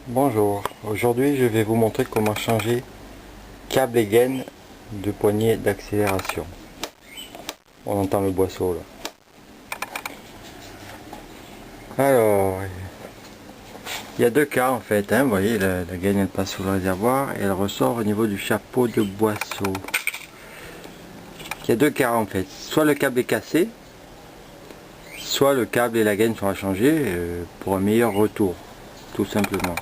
Bonjour, aujourd'hui je vais vous montrer comment changer câble et gaine de poignée d'accélération. On entend le boisseau là. Alors, il y a deux cas en fait, hein. Vous voyez la gaine elle passe sous le réservoir et elle ressort au niveau du chapeau de boisseau. Il y a deux cas en fait, soit le câble est cassé, soit le câble et la gaine sont à changer pour un meilleur retour, tout simplement.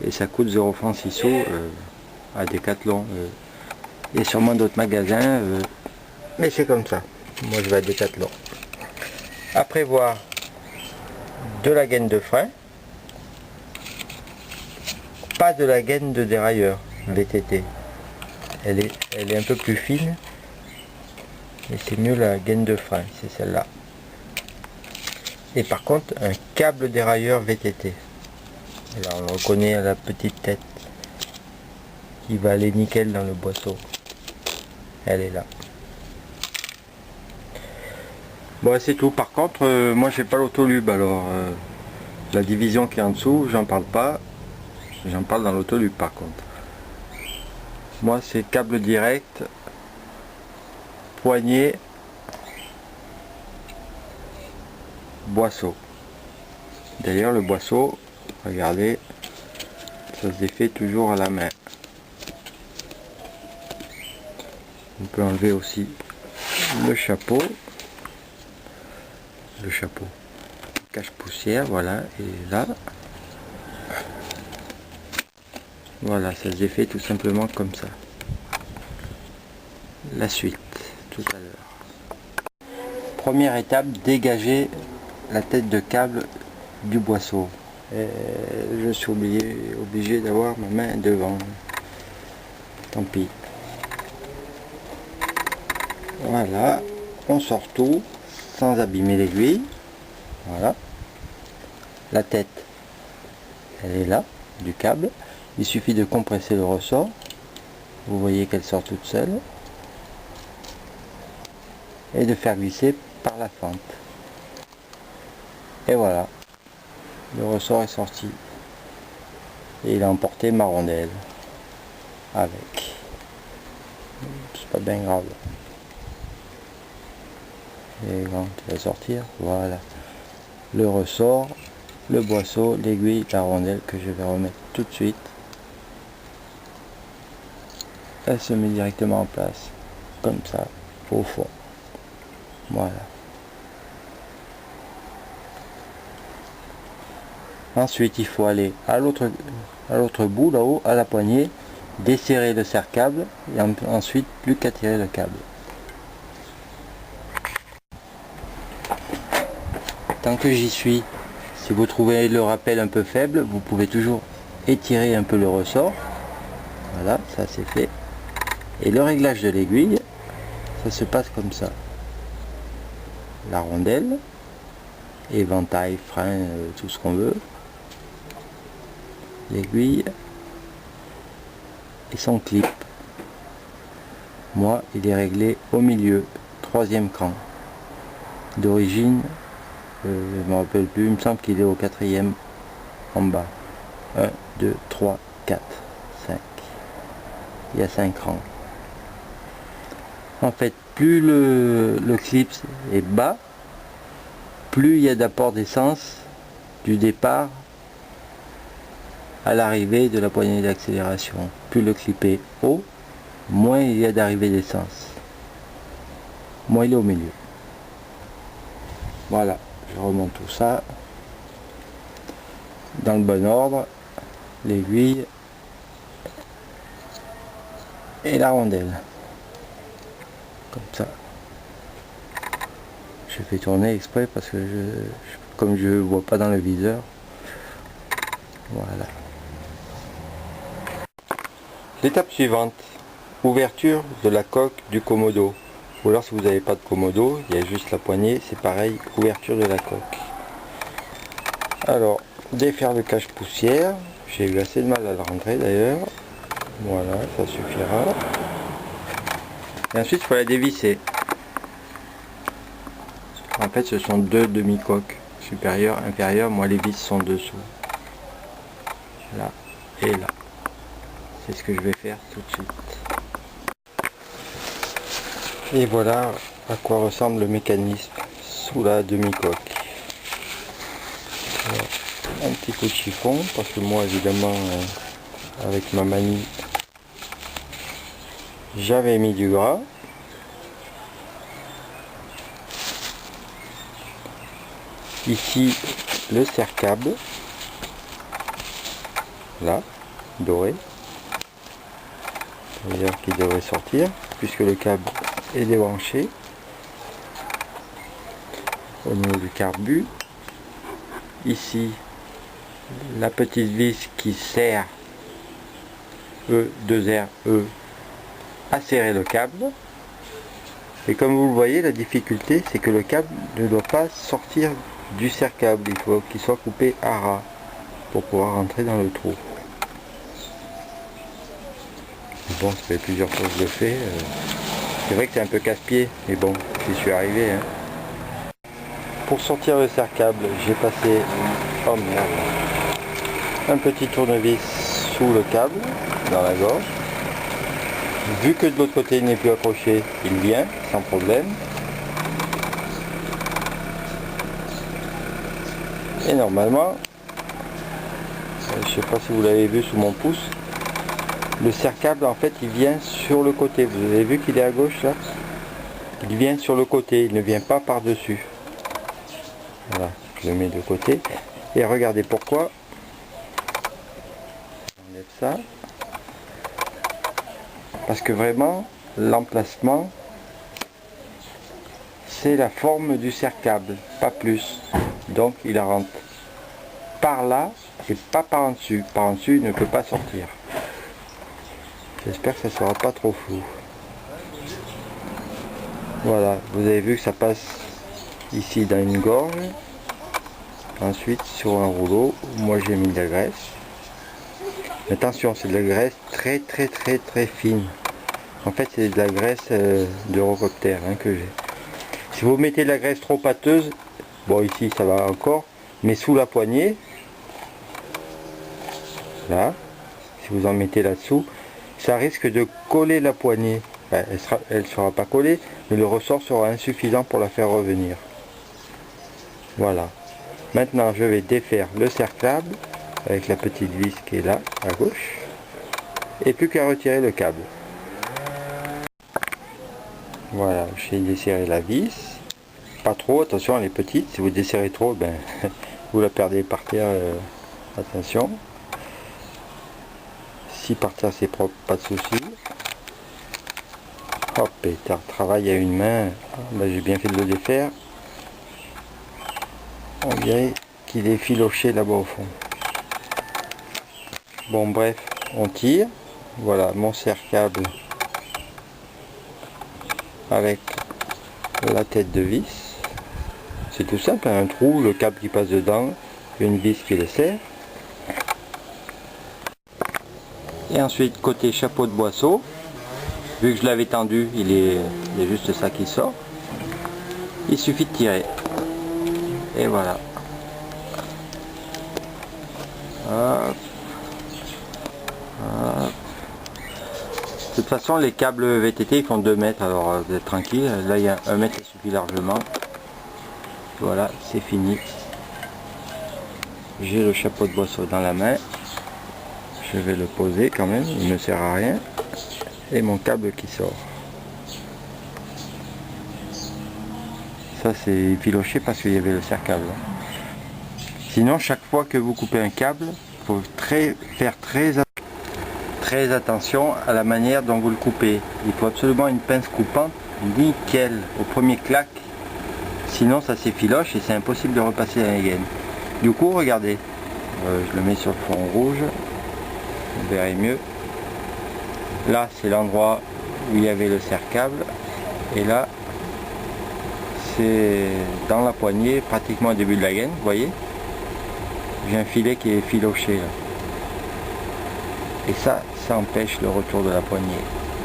Et ça coûte 0 francs 6 sous à Decathlon et sûrement d'autres magasins, mais c'est comme ça. Moi je vais à Decathlon. À prévoir de la gaine de frein, pas de la gaine de dérailleur VTT. Elle est un peu plus fine, mais c'est mieux la gaine de frein, c'est celle-là. Et par contre un câble dérailleur VTT. Là on le reconnaît à la petite tête qui va aller nickel dans le boisseau. Elle est là. Bon c'est tout. Par contre moi j'ai pas l'autolube, alors la division qui est en dessous j'en parle pas, j'en parle dans l'autolube par contre. Moi c'est câble direct, poignée, boisseau. D'ailleurs le boisseau, regardez, ça se défait toujours à la main. On peut enlever aussi le chapeau, cache poussière, voilà, et là, voilà, ça se défait tout simplement comme ça. La suite, tout à l'heure. Première étape, dégager la tête de câble du boisseau. Et je suis obligé d'avoir ma main devant. Tant pis. Voilà, on sort tout sans abîmer l'aiguille. Voilà. La tête, elle est là, du câble. Il suffit de compresser le ressort. Vous voyez qu'elle sort toute seule. Et de faire glisser par la fente. Et voilà. Le ressort est sorti. Et il a emporté ma rondelle. Avec. C'est pas bien grave. Et quand il va sortir, voilà. Le ressort, le boisseau, l'aiguille, la rondelle que je vais remettre tout de suite. Elle se met directement en place. Comme ça, au fond. Voilà. Ensuite, il faut aller à l'autre bout, là-haut, à la poignée, desserrer le serre-câble et ensuite plus qu'à tirer le câble. Tant que j'y suis, si vous trouvez le rappel un peu faible, vous pouvez toujours étirer un peu le ressort. Voilà, ça c'est fait. Et le réglage de l'aiguille, ça se passe comme ça. La rondelle, éventail, frein, tout ce qu'on veut. L'aiguille et son clip. Moi, il est réglé au milieu, 3e cran. D'origine, je ne me rappelle plus, il me semble qu'il est au 4e en bas. 1, 2, 3, 4, 5. Il y a 5 rangs. En fait, plus le clip est bas, plus il y a d'apport d'essence du départ à l'arrivée de la poignée d'accélération. Plus le clip est haut, moins il y a d'arrivée d'essence. Moins il est au milieu. Voilà, je remonte tout ça dans le bon ordre, l'aiguille et la rondelle. Comme ça. Je fais tourner exprès parce que comme je ne vois pas dans le viseur. Voilà. L'étape suivante, ouverture de la coque du commodo. Ou alors si vous n'avez pas de commodo, il y a juste la poignée, c'est pareil, ouverture de la coque. Alors, défaire le cache poussière, j'ai eu assez de mal à le rentrer d'ailleurs. Voilà, ça suffira. Et ensuite il faut la dévisser. En fait ce sont deux demi-coques, supérieure, inférieure, moi les vis sont dessous. là et là. C'est ce que je vais faire tout de suite. Et voilà à quoi ressemble le mécanisme sous la demi-coque. Un petit coup de chiffon, parce que moi évidemment avec ma manie j'avais mis du gras. Ici le serre-câble, là, doré, c'est-à-dire qu'il devrait sortir puisque le câble est débranché au niveau du carbu. Ici la petite vis qui sert E2R à serrer le câble, et comme vous le voyez, la difficulté c'est que le câble ne doit pas sortir du serre-câble, il faut qu'il soit coupé à ras pour pouvoir rentrer dans le trou. Bon, ça fait plusieurs fois que je le fais. C'est vrai que c'est un peu casse-pied, mais bon, j'y suis arrivé. Hein. Pour sortir le serre-câble, j'ai passé un petit tournevis sous le câble, dans la gorge. Vu que de l'autre côté il n'est plus accroché, il vient sans problème. Et normalement, je sais pas si vous l'avez vu sous mon pouce, le serre-câble en fait il vient sur le côté. Vous avez vu qu'il est à gauche là? Il vient sur le côté, il ne vient pas par dessus. Voilà, je le mets de côté. Et regardez pourquoi. J'enlève ça. Parce que vraiment l'emplacement c'est la forme du serre-câble, pas plus. Donc il rentre par là et pas par en dessus. Par en dessus il ne peut pas sortir. J'espère que ça ne sera pas trop flou. Voilà, vous avez vu que ça passe ici dans une gorge. Ensuite sur un rouleau, moi j'ai mis de la graisse. Attention, c'est de la graisse très fine. En fait c'est de la graisse d'Eurocopter que j'ai. Si vous mettez de la graisse trop pâteuse, bon ici ça va encore, mais sous la poignée, là, si vous en mettez là-dessous, ça risque de coller la poignée. Enfin, elle ne sera pas collée, mais le ressort sera insuffisant pour la faire revenir. Voilà. Maintenant je vais défaire le serre-câble avec la petite vis qui est là à gauche, et plus qu'à retirer le câble. Voilà, j'ai desserré la vis, pas trop, attention elle est petite, si vous desserrez trop, ben, vous la perdez par terre, attention. Si par terre c'est propre, pas de souci. Hop, et travail à une main, ben, j'ai bien fait de le défaire. On dirait qu'il est filoché là-bas au fond. Bon bref, on tire, voilà mon serre-câble avec la tête de vis. C'est tout simple, un trou, le câble qui passe dedans, une vis qui le serre. Et ensuite côté chapeau de boisseau, vu que je l'avais tendu, il y a juste ça qui sort. Il suffit de tirer. Et voilà. Hop. Hop. De toute façon les câbles VTT ils font 2 mètres, alors vous êtes tranquille. Là il y a 1 mètre qui suffit largement. Voilà, c'est fini. J'ai le chapeau de boisseau dans la main. Je vais le poser quand même, il ne sert à rien. Et mon câble qui sort. Ça c'est filoché parce qu'il y avait le serre-câble. Sinon chaque fois que vous coupez un câble, il faut faire très attention à la manière dont vous le coupez. Il faut absolument une pince coupante nickel au premier clac, sinon ça s'effiloche et c'est impossible de repasser la gaine. Du coup regardez, je le mets sur le fond rouge, vous verrez mieux. Là c'est l'endroit où il y avait le serre-câble et là c'est dans la poignée, pratiquement au début de la gaine, vous voyez. J'ai un filet qui est filoché là. Et ça empêche le retour de la poignée.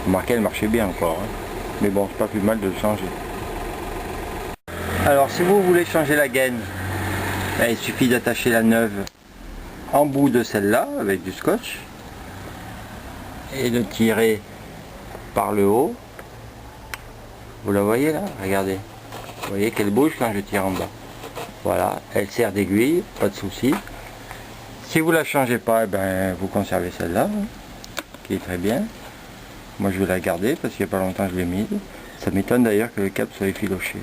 Remarquez, elle marchait bien encore, hein. Mais bon, c'est pas plus mal de le changer. Alors si vous voulez changer la gaine, il suffit d'attacher la neuve en bout de celle-là avec du scotch et le tirer par le haut. Vous la voyez là? Regardez. Vous voyez qu'elle bouge quand je tire en bas. Voilà, elle sert d'aiguille, pas de souci. Si vous la changez pas, eh ben, vous conservez celle-là, qui est très bien. Moi je vais la garder parce qu'il n'y a pas longtemps je l'ai mise. Ça m'étonne d'ailleurs que le câble soit effiloché.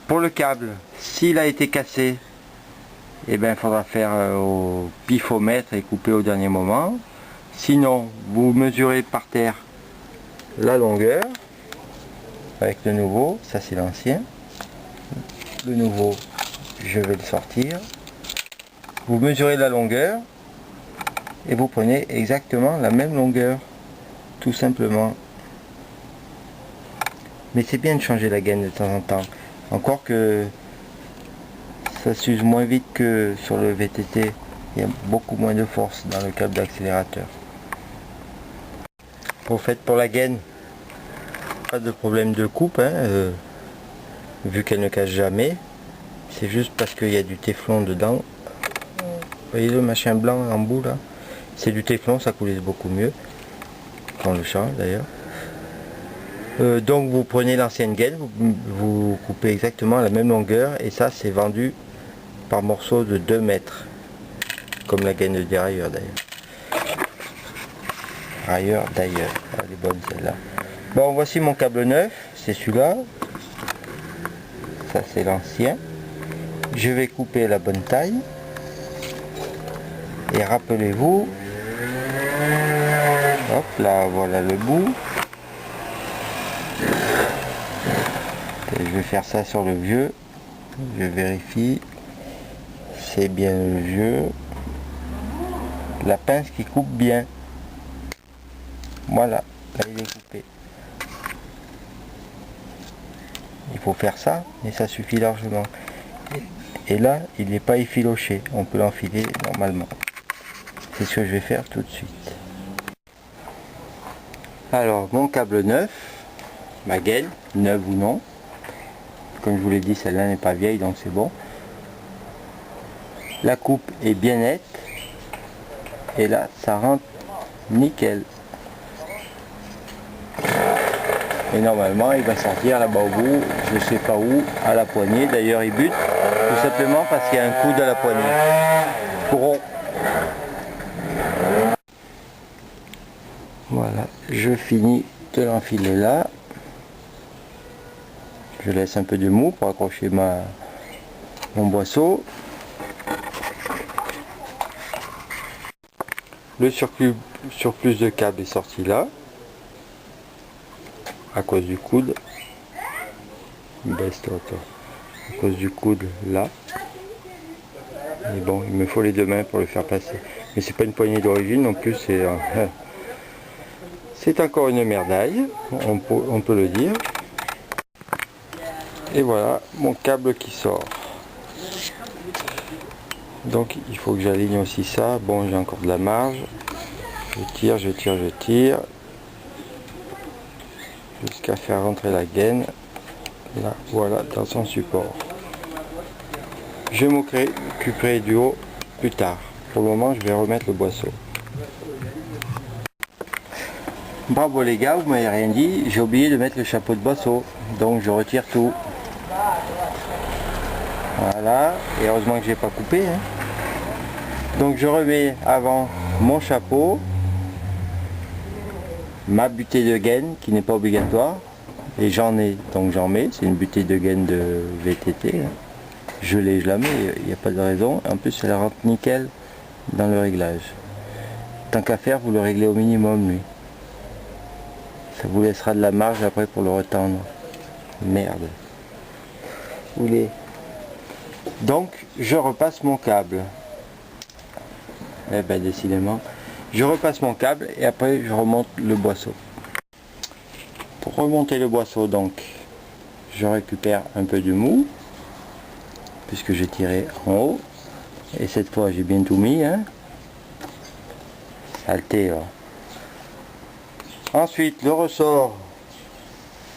Pour le câble, s'il a été cassé, eh ben, il faudra faire au pifomètre et couper au dernier moment. Sinon, vous mesurez par terre la longueur avec le nouveau, ça c'est l'ancien. Le nouveau, je vais le sortir. Vous mesurez la longueur et vous prenez exactement la même longueur, tout simplement. Mais c'est bien de changer la gaine de temps en temps. Encore que ça s'use moins vite que sur le VTT. Il y a beaucoup moins de force dans le câble d'accélérateur. Au fait, pour la gaine, pas de problème de coupe, hein, vu qu'elle ne casse jamais. C'est juste parce qu'il y a du téflon dedans. Vous voyez le machin blanc en bout là? C'est du téflon, ça coulisse beaucoup mieux. On le change d'ailleurs. Donc vous prenez l'ancienne gaine, vous coupez exactement la même longueur et ça c'est vendu par morceaux de 2 mètres. Comme la gaine de dérailleur d'ailleurs. Railleur d'ailleurs, elle est bonne celle-là. Bon, voici mon câble neuf, c'est celui-là. Ça c'est l'ancien. Je vais couper la bonne taille. Et rappelez-vous, hop là, voilà le bout. Et je vais faire ça sur le vieux. Je vérifie. C'est bien le vieux. La pince qui coupe bien. Voilà, là il est coupé. Il faut faire ça, mais ça suffit largement. Et là, il n'est pas effiloché. On peut l'enfiler normalement. C'est ce que je vais faire tout de suite. Alors, mon câble neuf, ma gaine, neuve ou non. Comme je vous l'ai dit, celle-là n'est pas vieille, donc c'est bon. La coupe est bien nette. Et là, ça rentre nickel. Et normalement, il va sortir là-bas au bout, je sais pas où, à la poignée. D'ailleurs, il bute, tout simplement parce qu'il y a un coude à la poignée. Gros. Voilà, je finis de l'enfiler là. Je laisse un peu de mou pour accrocher mon boisseau. Le surplus de câble est sorti là, à cause du coude. Baisse-toi, toi. À cause du coude là. Mais bon, il me faut les 2 mains pour le faire passer. Mais c'est pas une poignée d'origine non plus, c'est encore une merdaille, on peut le dire. Et voilà mon câble qui sort. Donc il faut que j'aligne aussi ça. Bon, j'ai encore de la marge. Je tire. Jusqu'à faire rentrer la gaine. Là, voilà, dans son support. Je m'occuperai du haut plus tard. Pour le moment, je vais remettre le boisseau. Bravo les gars, vous m'avez rien dit. J'ai oublié de mettre le chapeau de boisseau. Donc je retire tout. Voilà, et heureusement que j'ai pas coupé. Hein. Donc je remets avant mon chapeau, ma butée de gaine qui n'est pas obligatoire, et j'en ai, donc j'en mets, c'est une butée de gaine de VTT. Hein. Je la mets, il n'y a pas de raison. En plus elle rentre nickel dans le réglage. Tant qu'à faire, vous le réglez au minimum lui. Ça vous laissera de la marge après pour le retendre. Merde. Vous voulez. Donc je repasse mon câble. Eh ben décidément. Je repasse mon câble et après je remonte le boisseau. Pour remonter le boisseau, donc je récupère un peu de mou puisque j'ai tiré en haut. Et cette fois j'ai bien tout mis. Hein. Saleté là. Ensuite le ressort.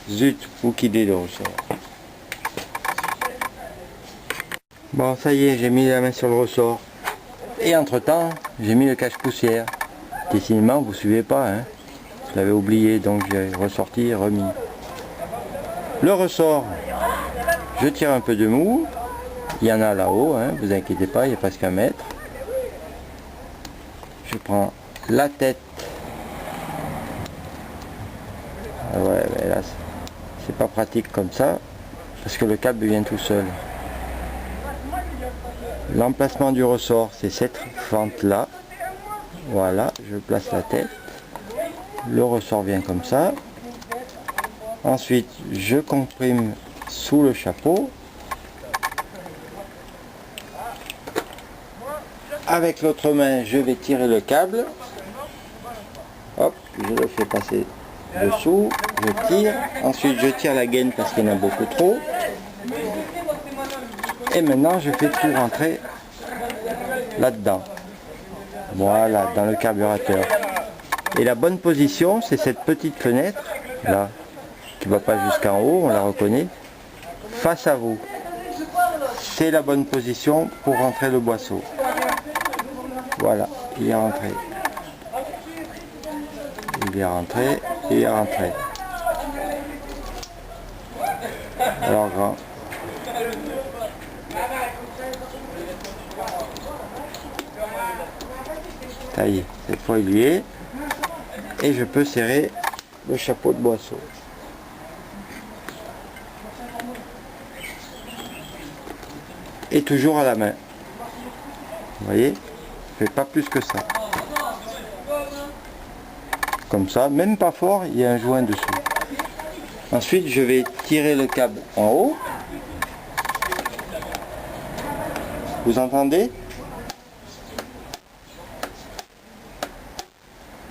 Zut, où qu'il est le ressort. Bon, ça y est, j'ai mis la main sur le ressort. Et entre temps, j'ai mis le cache-poussière. Décidément, vous ne suivez pas, hein. Je l'avais oublié, donc j'ai ressorti et remis. Le ressort, je tire un peu de mou. Il y en a là-haut, hein, vous inquiétez pas, il y a presque 1 mètre. Je prends la tête. Ah ouais, mais là, c'est pas pratique comme ça, parce que le câble vient tout seul. L'emplacement du ressort, c'est cette fente là. Voilà, je place la tête. Le ressort vient comme ça. Ensuite, je comprime sous le chapeau. Avec l'autre main, je vais tirer le câble. Hop, je le fais passer dessous. Je tire. Ensuite, je tire la gaine parce qu'il y en a beaucoup trop. Et maintenant, je fais tout rentrer là-dedans. Voilà, dans le carburateur. Et la bonne position, c'est cette petite fenêtre, là, qui ne va pas jusqu'en haut, on la reconnaît, face à vous. C'est la bonne position pour rentrer le boisseau. Voilà, il est rentré. Il est rentré, il est rentré. Alors grand. Ça y est, cette fois il y est. Et je peux serrer le chapeau de boisseau. Et toujours à la main. Vous voyez, je fais pas plus que ça. Comme ça, même pas fort, il y a un joint dessous. Ensuite, je vais tirer le câble en haut. Vous entendez?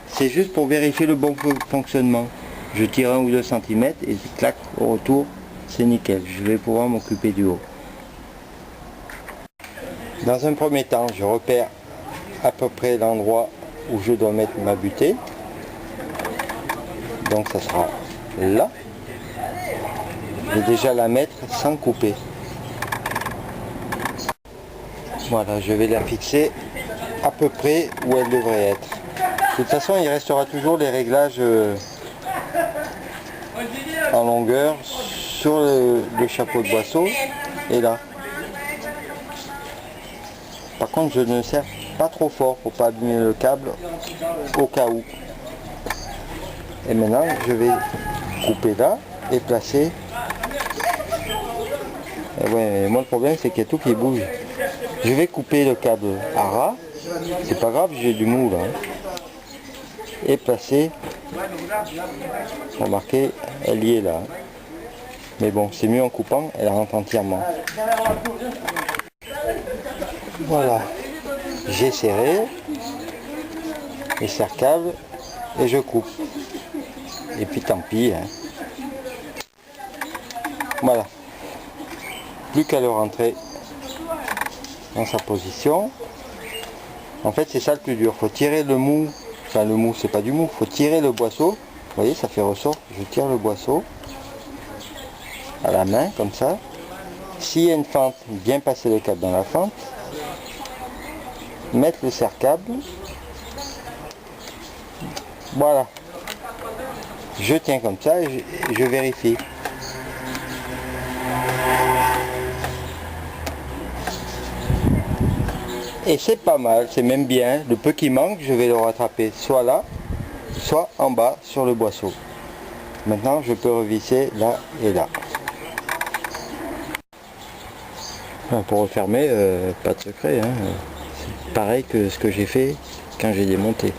C'est juste pour vérifier le bon fonctionnement. Je tire 1 ou 2 cm et clac, au retour, c'est nickel. Je vais pouvoir m'occuper du haut. Dans un premier temps, je repère à peu près l'endroit où je dois mettre ma butée. Donc ça sera là. Je vais déjà la mettre sans couper. Voilà, je vais la fixer à peu près où elle devrait être. De toute façon, il restera toujours les réglages en longueur sur le chapeau de boisseau et là. Par contre, je ne serre pas trop fort pour pas abîmer le câble au cas où. Et maintenant, je vais couper là et placer. Et ouais, moi le problème c'est qu'il y a tout qui bouge. Je vais couper le câble à ras. C'est pas grave, j'ai du mou là. Et placer. Remarquez, elle y est là. Mais bon, c'est mieux en coupant, elle rentre entièrement. Voilà. J'ai serré les serre-câbles et je coupe. Et puis tant pis. Hein. Voilà. Plus qu'à le rentrer dans sa position. En fait, c'est ça le plus dur. Faut tirer le mou. Enfin, le mou, c'est pas du mou. Faut tirer le boisseau. Vous voyez, ça fait ressort. Je tire le boisseau à la main, comme ça. S'il y a une fente, bien passer le câble dans la fente. Mettre le serre-câble. Voilà. Je tiens comme ça et je vérifie. Et c'est pas mal, c'est même bien. Le peu qui manque, je vais le rattraper soit là, soit en bas sur le boisseau. Maintenant, je peux revisser là et là. Pour refermer, pas de secret. Hein. C'est pareil que ce que j'ai fait quand j'ai démonté.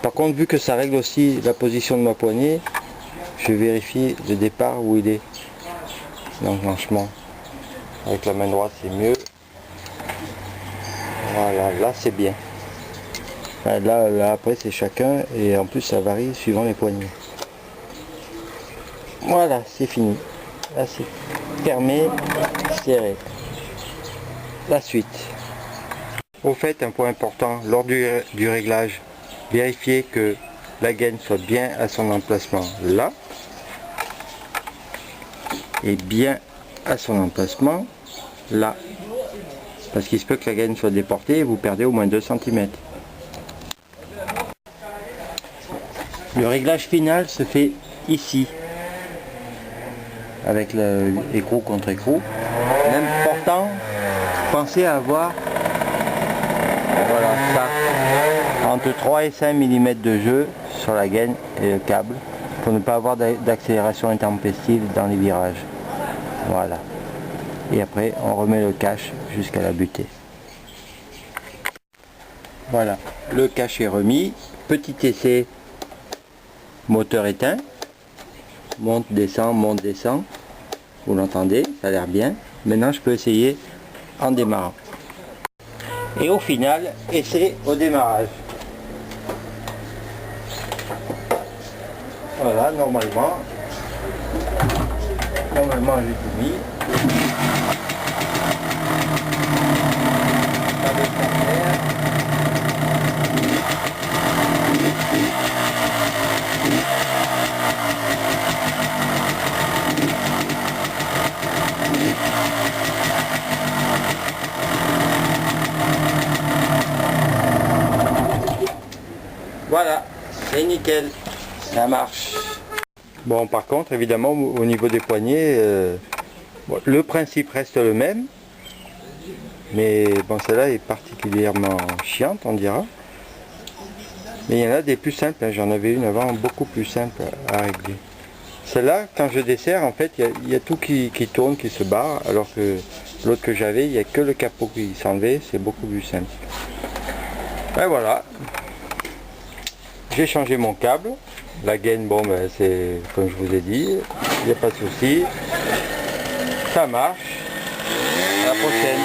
Par contre, vu que ça règle aussi la position de ma poignée, je vérifie le départ où il est. L'enclenchement. Avec la main droite, c'est mieux. Voilà, là c'est bien. Là après c'est chacun et en plus ça varie suivant les poignées. Voilà, c'est fini. Là c'est fermé, serré. La suite. Au fait, un point important, lors du réglage, vérifiez que la gaine soit bien à son emplacement là. Et bien à son emplacement là. Parce qu'il se peut que la gaine soit déportée et vous perdez au moins 2 cm. Le réglage final se fait ici, avec l'écrou contre écrou. L'important, pensez à avoir, voilà, ça, entre 3 et 5 mm de jeu sur la gaine et le câble, pour ne pas avoir d'accélération intempestive dans les virages. Voilà. Et après, on remet le cache jusqu'à la butée. Voilà, le cache est remis. Petit essai, moteur éteint. Monte, descend. Vous l'entendez, ça a l'air bien. Maintenant, je peux essayer en démarrant. Et au final, essai au démarrage. Voilà, normalement j'ai tout mis. Voilà, c'est nickel, ça marche. Bon, par contre, évidemment, au niveau des poignées, le principe reste le même, mais bon, celle-là est particulièrement chiante, on dira. Mais il y en a des plus simples, hein. J'en avais une avant beaucoup plus simple à régler. Celle-là, quand je desserre, en fait, il y a tout qui tourne, qui se barre, alors que l'autre que j'avais, il n'y a que le capot qui s'enlevait, c'est beaucoup plus simple. Et voilà. J'ai changé mon câble. La gaine, bon, ben, c'est comme je vous ai dit, il n'y a pas de souci. Ça marche. À la prochaine.